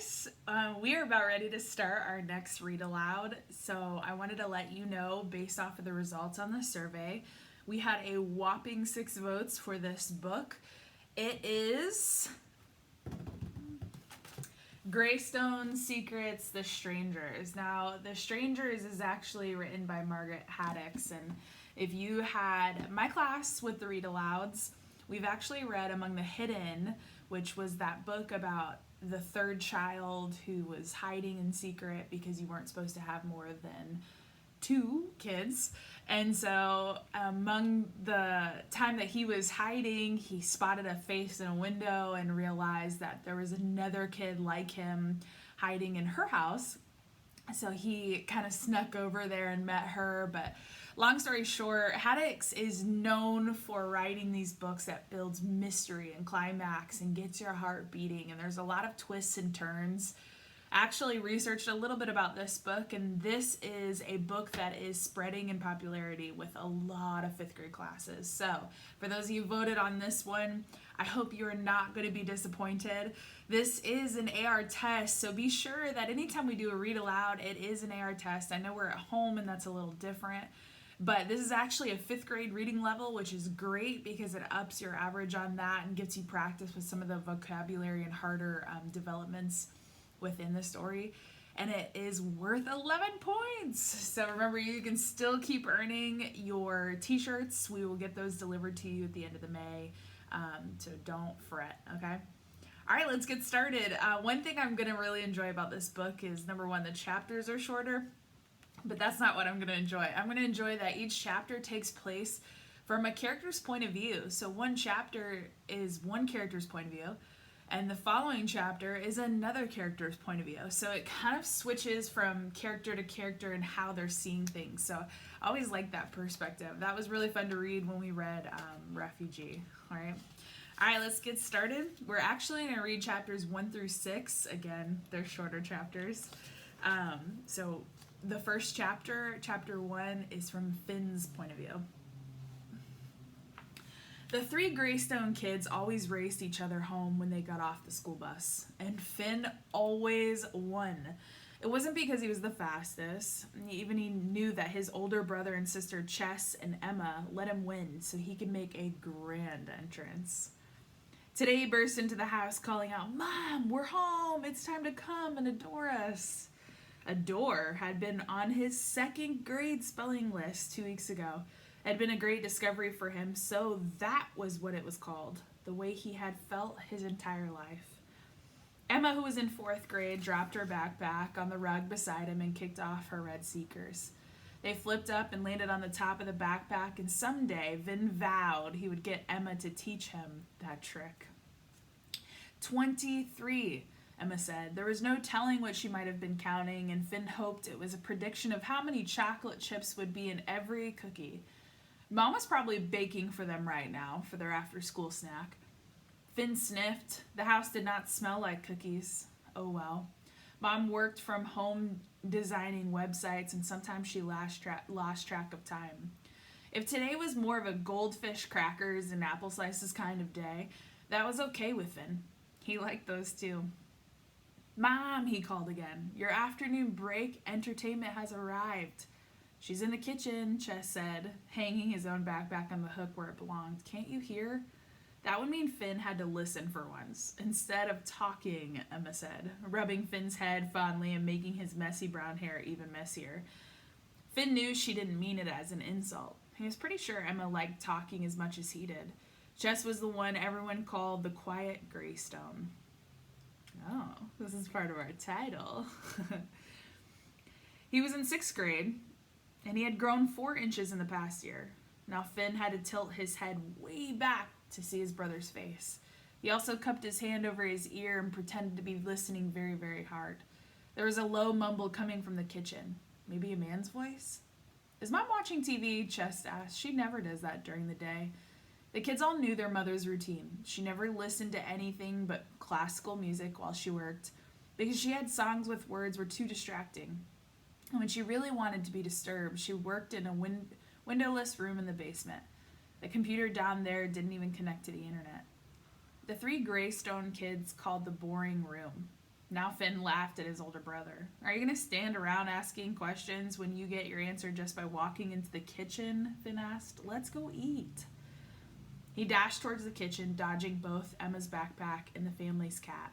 guys. We are about ready to start our next read aloud. So I wanted to let you know, based off of the results on the survey, we had a whopping 6 votes for this book. It is Greystone Secrets, The Strangers. Now, The Strangers is actually written by Margaret Haddix, and if you had my class with the read alouds, we've actually read Among the Hidden, which was that book about the third child who was hiding in secret because you weren't supposed to have more than 2 kids. And so among the time that he was hiding, he spotted a face in a window and realized that there was another kid like him hiding in her house. So he kind of snuck over there and met her. But long story short, Haddix is known for writing these books that builds mystery and climax and gets your heart beating. And there's a lot of twists and turns. I actually researched a little bit about this book, and this is a book that is spreading in popularity with a lot of 5th grade classes. So for those of you who voted on this one, I hope you're not going to be disappointed. This is an AR test, so be sure that anytime we do a read aloud, it is an AR test. I know we're at home and that's a little different, but this is actually a 5th grade reading level, which is great because it ups your average on that and gets you practice with some of the vocabulary and harder developments within the story. And it is worth 11 points. So remember, you can still keep earning your t-shirts. We will get those delivered to you at the end of the May. So don't fret, okay? All right, let's get started. One thing I'm going to really enjoy about this book is, number 1, the chapters are shorter, but that's not what I'm going to enjoy. I'm going to enjoy that each chapter takes place from a character's point of view. So one chapter is one character's point of view, and the following chapter is another character's point of view. So it kind of switches from character to character and how they're seeing things. So I always like that perspective. That was really fun to read when we read Refugee. All right, let's get started. We're actually going to read chapters 1 through 6. Again, they're shorter chapters. So the first chapter, chapter 1, is from Finn's point of view. The 3 Greystone kids always raced each other home when they got off the school bus, and Finn always won. It wasn't because he was the fastest. Even he knew that his older brother and sister Chess and Emma let him win so he could make a grand entrance. Today he burst into the house calling out, "Mom, we're home! It's time to come and adore us." Adore had been on his 2nd grade spelling list 2 weeks ago. It had been a great discovery for him, so that was what it was called, the way he had felt his entire life. Emma, who was in 4th grade, dropped her backpack on the rug beside him and kicked off her red Seekers. They flipped up and landed on the top of the backpack, and someday Vin vowed he would get Emma to teach him that trick. 23, Emma said. There was no telling what she might have been counting, and Finn hoped it was a prediction of how many chocolate chips would be in every cookie. Mom was probably baking for them right now for their after-school snack. Finn sniffed. The house did not smell like cookies. Oh well. Mom worked from home designing websites, and sometimes she lost track of time. If today was more of a goldfish crackers and apple slices kind of day, that was okay with Finn. He liked those too. "Mom," he called again, "your afternoon break entertainment has arrived." "She's in the kitchen," Chess said, hanging his own backpack on the hook where it belonged. "Can't you hear?" That would mean Finn had to listen for once, instead of talking, Emma said, rubbing Finn's head fondly and making his messy brown hair even messier. Finn knew she didn't mean it as an insult. He was pretty sure Emma liked talking as much as he did. Chess was the one everyone called the quiet Greystone. Oh, this is part of our title. He was in 6th grade, and he had grown 4 inches in the past year. Now Finn had to tilt his head way back to see his brother's face. He also cupped his hand over his ear and pretended to be listening very, very hard. There was a low mumble coming from the kitchen. Maybe a man's voice? "Is Mom watching TV?" Chess asked. She never does that during the day. The kids all knew their mother's routine. She never listened to anything but classical music while she worked, because she had songs with words were too distracting. And when she really wanted to be disturbed, she worked in a windowless room in the basement. The computer down there didn't even connect to the internet. The 3 Greystone kids called the boring room. Now Finn laughed at his older brother. Are you going to stand around asking questions when you get your answer just by walking into the kitchen? Finn asked. Let's go eat. He dashed towards the kitchen, dodging both Emma's backpack and the family's cat,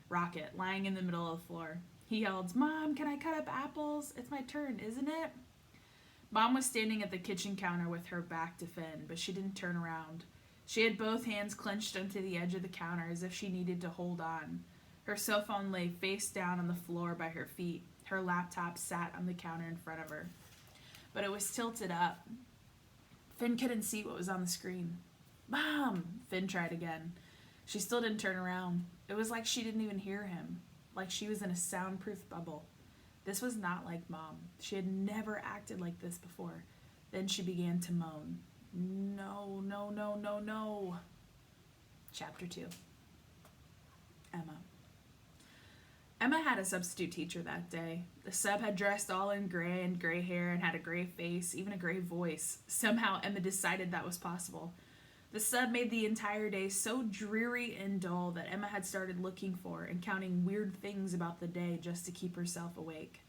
Rocket, lying in the middle of the floor. He yelled, Mom, can I cut up apples? It's my turn, isn't it? Mom was standing at the kitchen counter with her back to Finn, but she didn't turn around. She had both hands clenched onto the edge of the counter as if she needed to hold on. Her cell phone lay face down on the floor by her feet. Her laptop sat on the counter in front of her. But it was tilted up. Finn couldn't see what was on the screen. Mom! Finn tried again. She still didn't turn around. It was like she didn't even hear him, like she was in a soundproof bubble. This was not like Mom. She had never acted like this before. Then she began to moan. No, no, no, no, no. Chapter 2. Emma. Emma had a substitute teacher that day. The sub had dressed all in gray and gray hair and had a gray face, even a gray voice. Somehow Emma decided that was possible. The sub made the entire day so dreary and dull that Emma had started looking for and counting weird things about the day just to keep herself awake.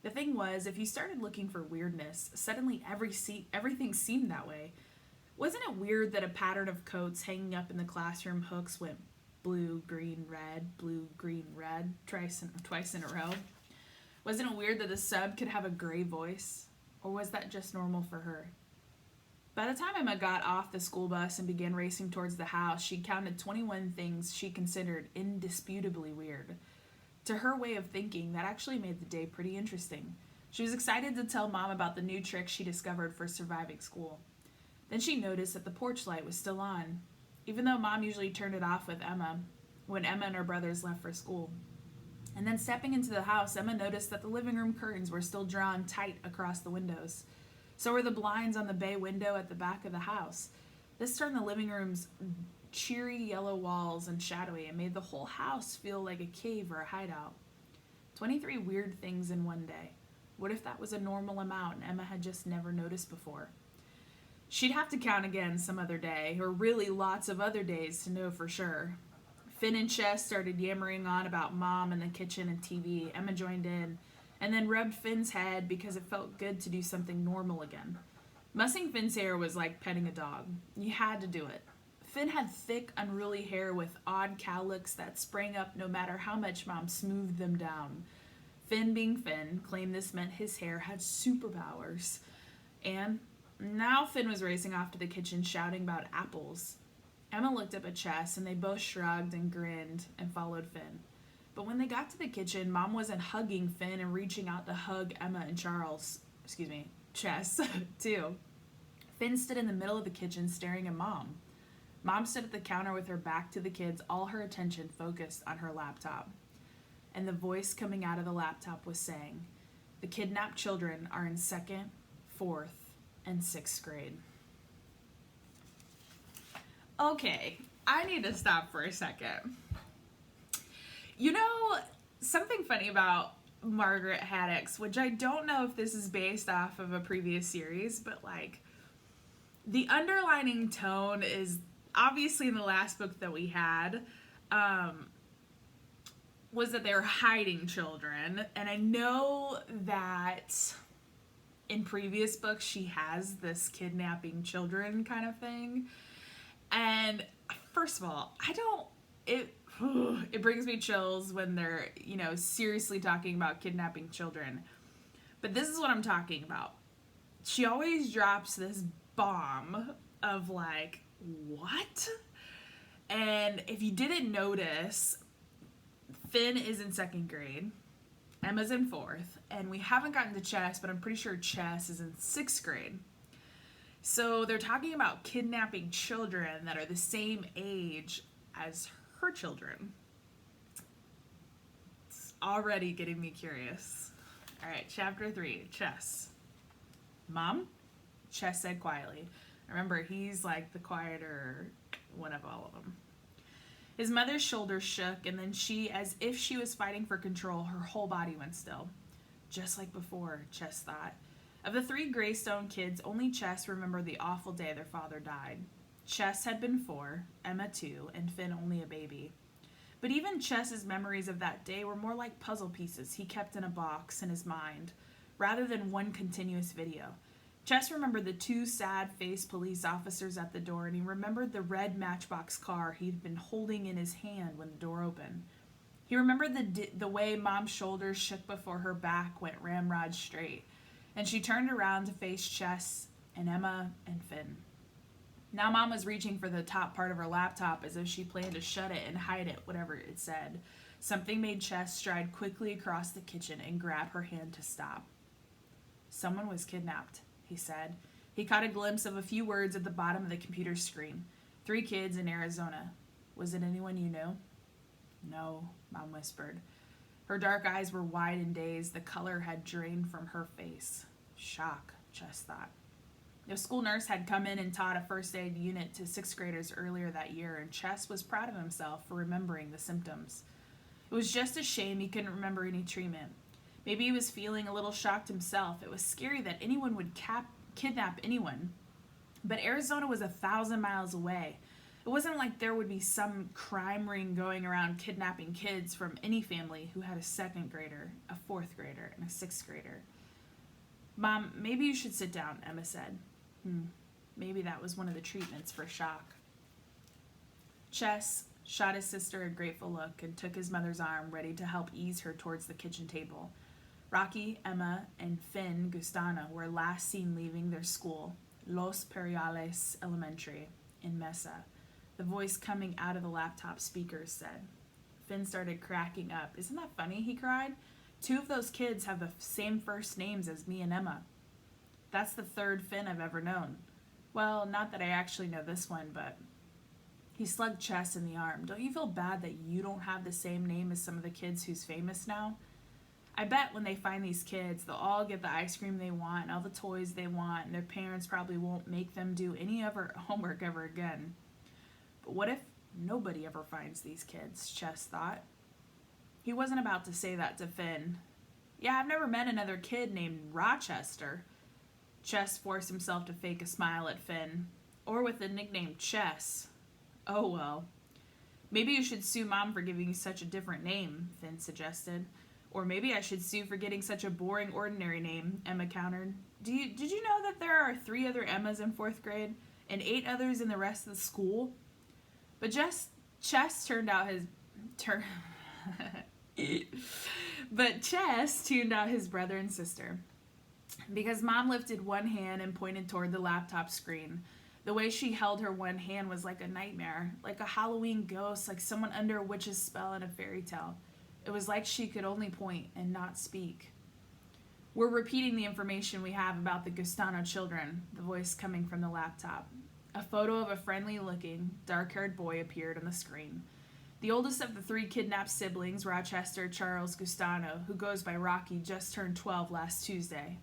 The thing was, if you started looking for weirdness, suddenly everything seemed that way. Wasn't it weird that a pattern of coats hanging up in the classroom hooks went blue, green, red, twice in a row? Wasn't it weird that the sub could have a gray voice? Or was that just normal for her? By the time Emma got off the school bus and began racing towards the house, she'd counted 21 things she considered indisputably weird. To her way of thinking, that actually made the day pretty interesting. She was excited to tell Mom about the new trick she discovered for surviving school. Then she noticed that the porch light was still on, even though Mom usually turned it off with Emma when Emma and her brothers left for school. And then stepping into the house, Emma noticed that the living room curtains were still drawn tight across the windows. So were the blinds on the bay window at the back of the house. This turned the living room's cheery yellow walls and shadowy and made the whole house feel like a cave or a hideout. 23 weird things in one day. What if that was a normal amount and Emma had just never noticed before? She'd have to count again some other day, or really lots of other days to know for sure. Finn and Chess started yammering on about Mom and the kitchen and TV. Emma joined in, and then rubbed Finn's head because it felt good to do something normal again. Mussing Finn's hair was like petting a dog. You had to do it. Finn had thick, unruly hair with odd cowlicks that sprang up no matter how much Mom smoothed them down. Finn, being Finn, claimed this meant his hair had superpowers. And now Finn was racing off to the kitchen shouting about apples. Emma looked up at Chess, and they both shrugged and grinned and followed Finn. But when they got to the kitchen, Mom wasn't hugging Finn and reaching out to hug Emma and Chess, too. Finn stood in the middle of the kitchen staring at Mom. Mom stood at the counter with her back to the kids, all her attention focused on her laptop. And the voice coming out of the laptop was saying, the kidnapped children are in 2nd, 4th, and 6th grade. Okay, I need to stop for a second. You know, something funny about Margaret Haddix, which I don't know if this is based off of a previous series, but like, the underlining tone is obviously in the last book that we had, was that they were hiding children. And I know that in previous books she has this kidnapping children kind of thing. And first of all, it brings me chills when they're, seriously talking about kidnapping children. But this is what I'm talking about. She always drops this bomb of like, what? And if you didn't notice, Finn is in 2nd grade, Emma's in 4th, and we haven't gotten to Chess, but I'm pretty sure Chess is in 6th grade. So they're talking about kidnapping children that are the same age as her children. It's already getting me curious. All right, chapter 3, Chess. Mom? Chess said quietly. Remember, he's like the quieter one of all of them. His mother's shoulders shook, and then she, as if she was fighting for control, her whole body went still. Just like before, Chess thought. Of the 3 Greystone kids, only Chess remembered the awful day their father died. Chess had been 4, Emma 2, and Finn only a baby. But even Chess's memories of that day were more like puzzle pieces he kept in a box in his mind, rather than one continuous video. Chess remembered the two sad-faced police officers at the door, and he remembered the red Matchbox car he'd been holding in his hand when the door opened. He remembered the way Mom's shoulders shook before her back went ramrod straight, and she turned around to face Chess and Emma and Finn. Now Mom was reaching for the top part of her laptop as if she planned to shut it and hide it, whatever it said. Something made Chess stride quickly across the kitchen and grab her hand to stop. "Someone was kidnapped," he said. He caught a glimpse of a few words at the bottom of the computer screen. 3 kids in Arizona. "Was it anyone you knew?" "No," Mom whispered. Her dark eyes were wide and dazed. The color had drained from her face. Shock, Chess thought. The school nurse had come in and taught a first aid unit to 6th graders earlier that year, and Chess was proud of himself for remembering the symptoms. It was just a shame he couldn't remember any treatment. Maybe he was feeling a little shocked himself. It was scary that anyone would kidnap anyone. But Arizona was 1,000 miles away. It wasn't like there would be some crime ring going around kidnapping kids from any family who had a 2nd grader, a 4th grader, and a 6th grader. "Mom, maybe you should sit down," Emma said. Maybe that was one of the treatments for shock. Chess shot his sister a grateful look and took his mother's arm, ready to help ease her towards the kitchen table. Rocky, Emma, and Finn Gustano were last seen leaving their school, Los Periales Elementary, in Mesa. The voice coming out of the laptop speakers said. Finn started cracking up. "Isn't that funny?" he cried. "2 of those kids have the same first names as me and Emma. That's the 3rd Finn I've ever known. Well, not that I actually know this one, but..." He slugged Chess in the arm. "Don't you feel bad that you don't have the same name as some of the kids who's famous now? I bet when they find these kids, they'll all get the ice cream they want and all the toys they want, and their parents probably won't make them do any ever homework ever again." But what if nobody ever finds these kids, Chess thought. He wasn't about to say that to Finn. "Yeah, I've never met another kid named Rochester." Chess forced himself to fake a smile at Finn. "Or with the nickname Chess." "Oh well." "Maybe you should sue Mom for giving you such a different name," Finn suggested. "Or maybe I should sue for getting such a boring, ordinary name," Emma countered. Did you know that there are 3 other Emmas in 4th grade and 8 others in the rest of the school?" But Chess tuned out his brother and sister. Because Mom lifted one hand and pointed toward the laptop screen. The way she held her one hand was like a nightmare, like a Halloween ghost, like someone under a witch's spell in a fairy tale. It was like she could only point and not speak. "We're repeating the information we have about the Gustano children," the voice coming from the laptop. A photo of a friendly-looking, dark-haired boy appeared on the screen. The oldest of the 3 kidnapped siblings, Rochester Charles Gustano, who goes by Rocky, just turned 12 last Tuesday.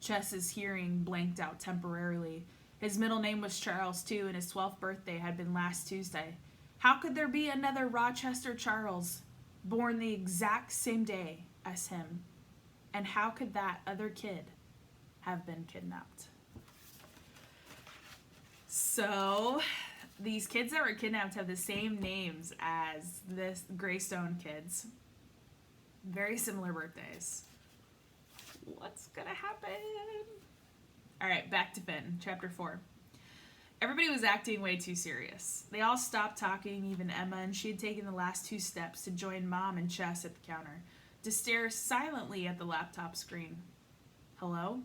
Chess's hearing blanked out temporarily. His middle name was Charles, too, and his 12th birthday had been last Tuesday. How could there be another Rochester Charles, born the exact same day as him? And how could that other kid have been kidnapped? So, these kids that were kidnapped have the same names as the Greystone kids. Very similar birthdays. What's gonna happen? Alright, back to Finn, chapter 4. Everybody was acting way too serious. They all stopped talking, even Emma, and she had taken the last 2 steps to join Mom and Chess at the counter, to stare silently at the laptop screen. "Hello?"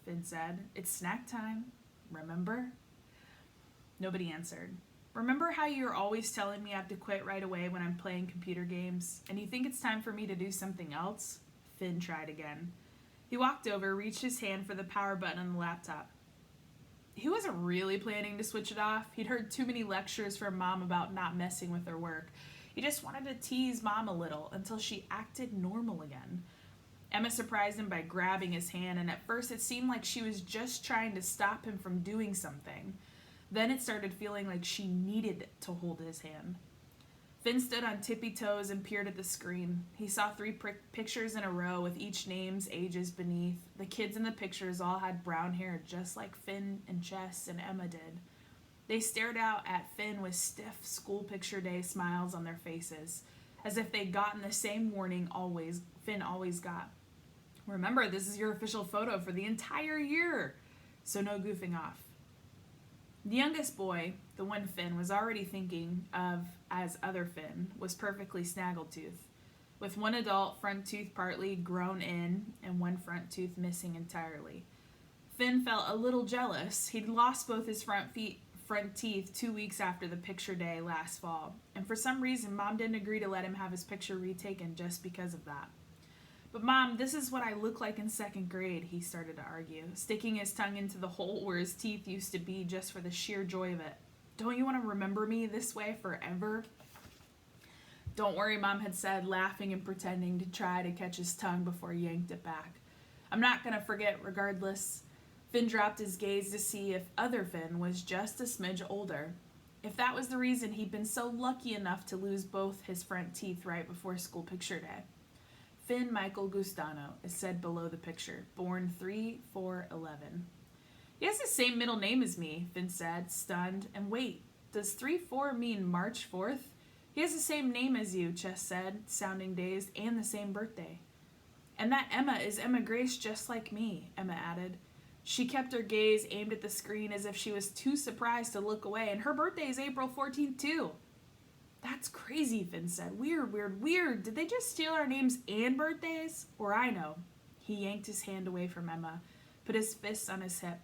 Finn said. "It's snack time. Remember?" Nobody answered. "Remember how you're always telling me I have to quit right away when I'm playing computer games, and you think it's time for me to do something else?" Finn tried again. He walked over, reached his hand for the power button on the laptop. He wasn't really planning to switch it off. He'd heard too many lectures from Mom about not messing with her work. He just wanted to tease Mom a little until she acted normal again. Emma surprised him by grabbing his hand, and at first it seemed like she was just trying to stop him from doing something. Then it started feeling like she needed to hold his hand. Finn stood on tippy toes and peered at the screen. He saw 3 pictures in a row with each name's ages beneath. The kids in the pictures all had brown hair just like Finn and Chess and Emma did. They stared out at Finn with stiff school picture day smiles on their faces, as if they'd gotten the same warning Finn always got. Remember, this is your official photo for the entire year, so no goofing off. The youngest boy, the one Finn was already thinking of as other Finn, was perfectly snaggletooth, with one adult front tooth partly grown in and one front tooth missing entirely. Finn felt a little jealous. He'd lost both his front teeth 2 weeks after the picture day last fall, and for some reason Mom didn't agree to let him have his picture retaken just because of that. But Mom, this is what I look like in second grade, he started to argue, sticking his tongue into the hole where his teeth used to be just for the sheer joy of it. Don't you want to remember me this way forever? Don't worry, Mom had said, laughing and pretending to try to catch his tongue before he yanked it back. I'm not going to forget regardless. Finn dropped his gaze to see if other Finn was just a smidge older. If that was the reason he'd been so lucky enough to lose both his front teeth right before school picture day. Finn Michael Gustano is said below the picture, born 3/4/11. He has the same middle name as me, Finn said, stunned. And wait, does 3/4 mean March 4th? He has the same name as you, Chess said, sounding dazed, and the same birthday. And that Emma is Emma Grace just like me, Emma added. She kept her gaze aimed at the screen as if she was too surprised to look away, and her birthday is April 14th too. That's crazy, Finn said. Weird. Did they just steal our names and birthdays? Or I know. He yanked his hand away from Emma, put his fists on his hip,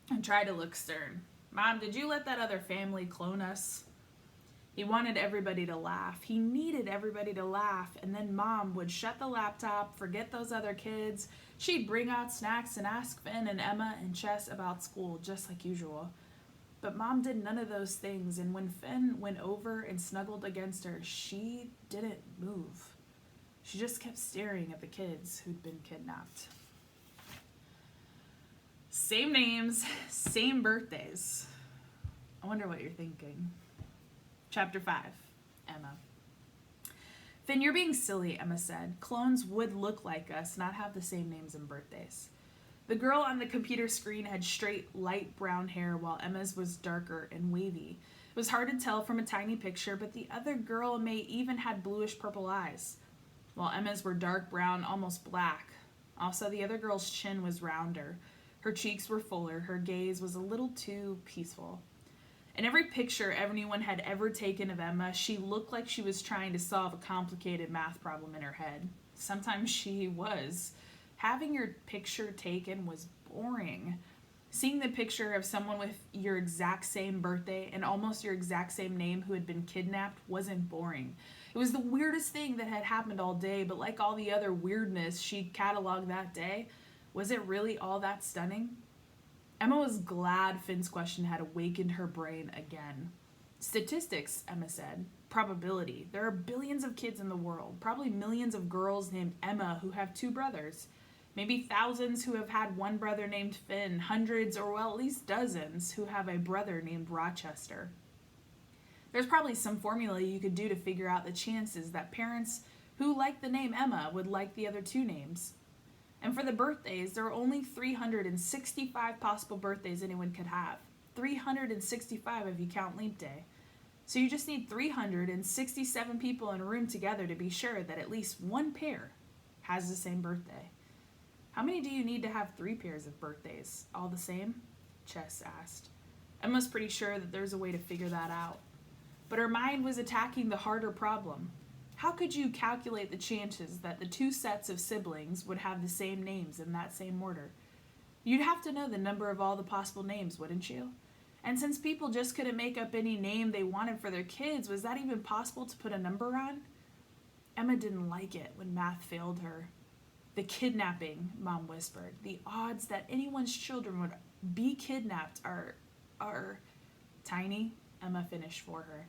and tried to look stern. Mom, did you let that other family clone us? He wanted everybody to laugh. He needed everybody to laugh, and then Mom would shut the laptop, forget those other kids. She'd bring out snacks and ask Finn and Emma and Chess about school, just like usual. But Mom did none of those things, and when Finn went over and snuggled against her, she didn't move. She just kept staring at the kids who'd been kidnapped. Same names, same birthdays. I wonder what you're thinking. Chapter 5, Emma. Finn, you're being silly, Emma said. Clones would look like us, not have the same names and birthdays. The girl on the computer screen had straight, light brown hair, while Emma's was darker and wavy. It was hard to tell from a tiny picture, but the other girl may even had bluish-purple eyes, while Emma's were dark brown, almost black. Also, the other girl's chin was rounder. Her cheeks were fuller. Her gaze was a little too peaceful. In every picture anyone had ever taken of Emma, she looked like she was trying to solve a complicated math problem in her head. Sometimes she was. Having your picture taken was boring. Seeing the picture of someone with your exact same birthday and almost your exact same name who had been kidnapped wasn't boring. It was the weirdest thing that had happened all day, but like all the other weirdness she'd cataloged that day, was it really all that stunning? Emma was glad Finn's question had awakened her brain again. Statistics, Emma said. Probability. There are billions of kids in the world, probably millions of girls named Emma who have 2 brothers. Maybe thousands who have had one brother named Finn, hundreds or well at least dozens who have a brother named Rochester. There's probably some formula you could do to figure out the chances that parents who like the name Emma would like the other 2 names. And for the birthdays, there are only 365 possible birthdays anyone could have. 365 if you count leap day. So you just need 367 people in a room together to be sure that at least one pair has the same birthday. How many do you need to have 3 pairs of birthdays? All the same? Chess asked. Emma's pretty sure that there's a way to figure that out. But her mind was attacking the harder problem. How could you calculate the chances that the 2 sets of siblings would have the same names in that same order? You'd have to know the number of all the possible names, wouldn't you? And since people just couldn't make up any name they wanted for their kids, was that even possible to put a number on? Emma didn't like it when math failed her. The kidnapping, Mom whispered. The odds that anyone's children would be kidnapped are tiny, Emma finished for her.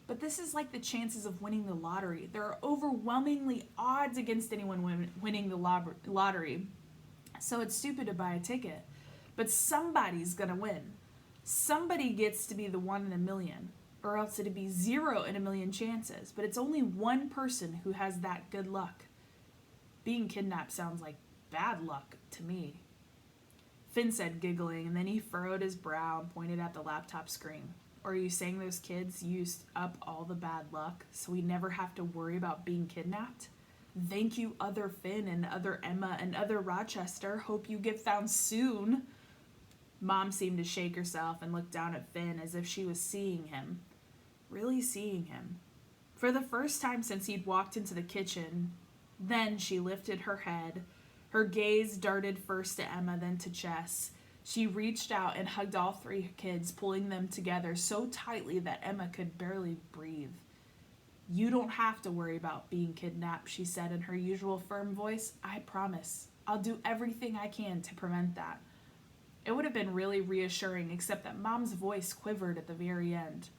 But this is like the chances of winning the lottery. There are overwhelmingly odds against anyone winning the lottery. So it's stupid to buy a ticket. But somebody's going to win. Somebody gets to be the 1 in a million. Or else it'd be 0 in a million chances. But it's only one person who has that good luck. Being kidnapped sounds like bad luck to me. Finn said, giggling, and then he furrowed his brow and pointed at the laptop screen. Or are you saying those kids used up all the bad luck so we never have to worry about being kidnapped? Thank you, other Finn and other Emma and other Rochester. Hope you get found soon. Mom seemed to shake herself and look down at Finn as if she was seeing him. Really seeing him. For the first time since he'd walked into the kitchen, then she lifted her head. Her gaze darted first to Emma, then to Chess. She reached out and hugged all three kids, pulling them together so tightly that Emma could barely breathe. You don't have to worry about being kidnapped, she said in her usual firm voice. I promise. I'll do everything I can to prevent that. It would have been really reassuring, except that Mom's voice quivered at the very end.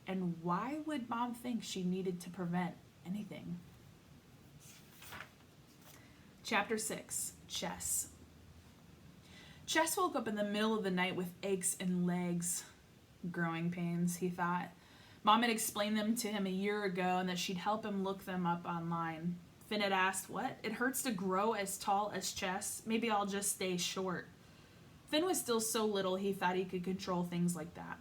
And why would Mom think she needed to prevent anything? Chapter 6, Chess. Chess woke up in the middle of the night with aches and legs. Growing pains, he thought. Mom had explained them to him a year ago and that she'd help him look them up online. Finn had asked, what? It hurts to grow as tall as Chess? Maybe I'll just stay short. Finn was still so little he thought he could control things like that.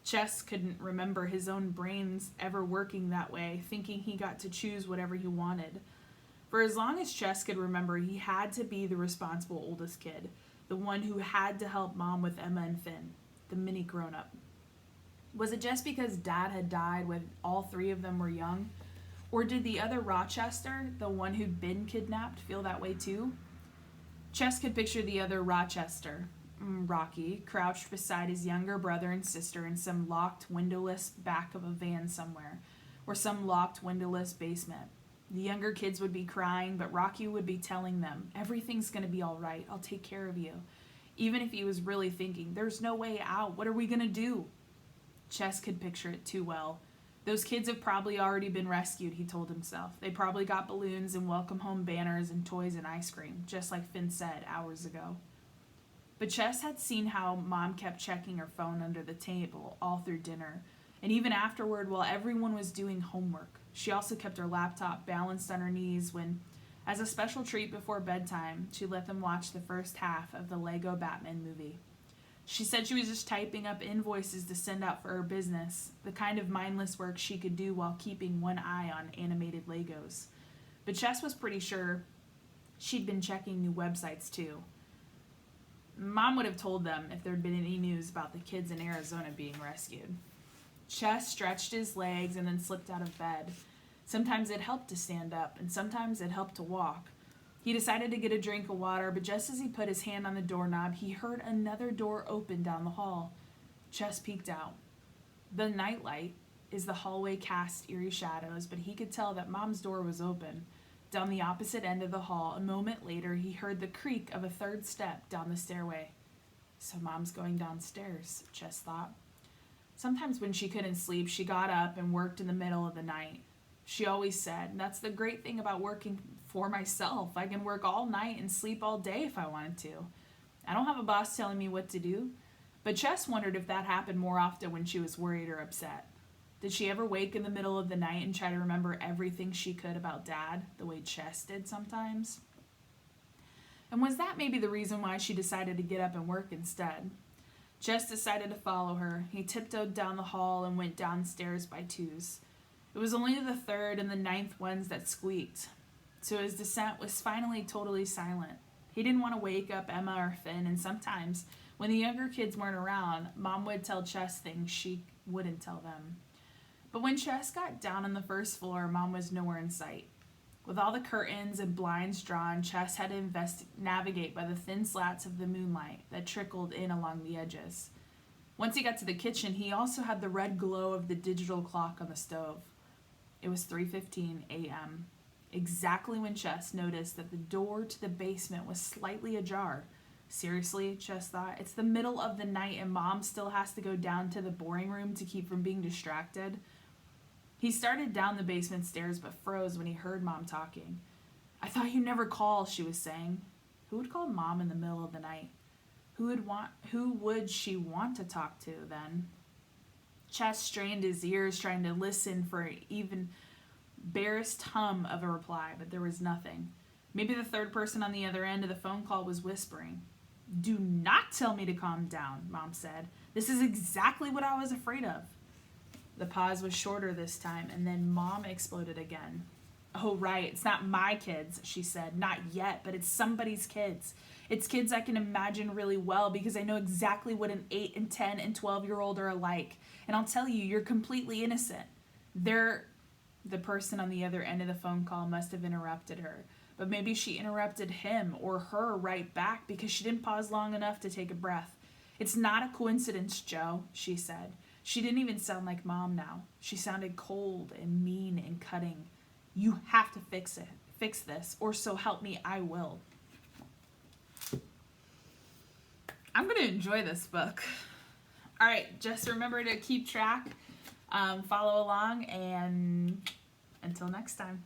Chess couldn't remember his own brains ever working that way, thinking he got to choose whatever he wanted. For as long as Chess could remember, he had to be the responsible oldest kid, the one who had to help Mom with Emma and Finn, the mini grown-up. Was it just because Dad had died when all three of them were young? Or did the other Rochester, the one who'd been kidnapped, feel that way too? Chess could picture the other Rochester, Rocky, crouched beside his younger brother and sister in some locked, windowless back of a van somewhere, or some locked, windowless basement. The younger kids would be crying, but Rocky would be telling them, everything's going to be all right, I'll take care of you. Even if he was really thinking, there's no way out, what are we going to do? Chess could picture it too well. Those kids have probably already been rescued, he told himself. They probably got balloons and welcome home banners and toys and ice cream, just like Finn said hours ago. But Chess had seen how Mom kept checking her phone under the table all through dinner, and even afterward while everyone was doing homework. She also kept her laptop balanced on her knees when, as a special treat before bedtime, she let them watch the first half of the Lego Batman movie. She said she was just typing up invoices to send out for her business, the kind of mindless work she could do while keeping one eye on animated Legos. But Chess was pretty sure she'd been checking new websites too. Mom would have told them if there'd been any news about the kids in Arizona being rescued. Chess stretched his legs and then slipped out of bed. Sometimes it helped to stand up, and sometimes it helped to walk. He decided to get a drink of water, but just as he put his hand on the doorknob, he heard another door open down the hall. Chess peeked out. The nightlight is the hallway cast eerie shadows, but he could tell that Mom's door was open. Down the opposite end of the hall, a moment later, he heard the creak of a third step down the stairway. So Mom's going downstairs, Chess thought. Sometimes when she couldn't sleep, she got up and worked in the middle of the night. She always said, that's the great thing about working for myself. I can work all night and sleep all day if I wanted to. I don't have a boss telling me what to do. But Chess wondered if that happened more often when she was worried or upset. Did she ever wake in the middle of the night and try to remember everything she could about Dad, the way Chess did sometimes? And was that maybe the reason why she decided to get up and work instead? Chess decided to follow her. He tiptoed down the hall and went downstairs by twos. It was only the third and the ninth ones that squeaked, so his descent was finally totally silent. He didn't want to wake up Emma or Finn, and sometimes, when the younger kids weren't around, Mom would tell Chess things she wouldn't tell them. But when Chess got down on the first floor, Mom was nowhere in sight. With all the curtains and blinds drawn, Chess had to navigate by the thin slats of the moonlight that trickled in along the edges. Once he got to the kitchen, he also had the red glow of the digital clock on the stove. It was 3:15 a.m., exactly when Chess noticed that the door to the basement was slightly ajar. Seriously, Chess thought, it's the middle of the night and Mom still has to go down to the boring room to keep from being distracted. He started down the basement stairs but froze when he heard Mom talking. I thought you'd never call, she was saying. Who would call Mom in the middle of the night? Who would she want to talk to then? Chess strained his ears trying to listen for an even barest hum of a reply, but there was nothing. Maybe the third person on the other end of the phone call was whispering. Do not tell me to calm down, Mom said. This is exactly what I was afraid of. The pause was shorter this time, and then Mom exploded again. Oh, right, it's not my kids, she said. Not yet, but it's somebody's kids. It's kids I can imagine really well because I know exactly what an 8 and 10 and 12-year-old are alike. And I'll tell you, you're completely innocent. The person on the other end of the phone call must have interrupted her. But maybe she interrupted him or her right back because she didn't pause long enough to take a breath. It's not a coincidence, Joe, she said. She didn't even sound like Mom now. She sounded cold and mean and cutting. You have to fix this, or so help me, I will. I'm going to enjoy this book. All right, just remember to keep track, follow along, and until next time.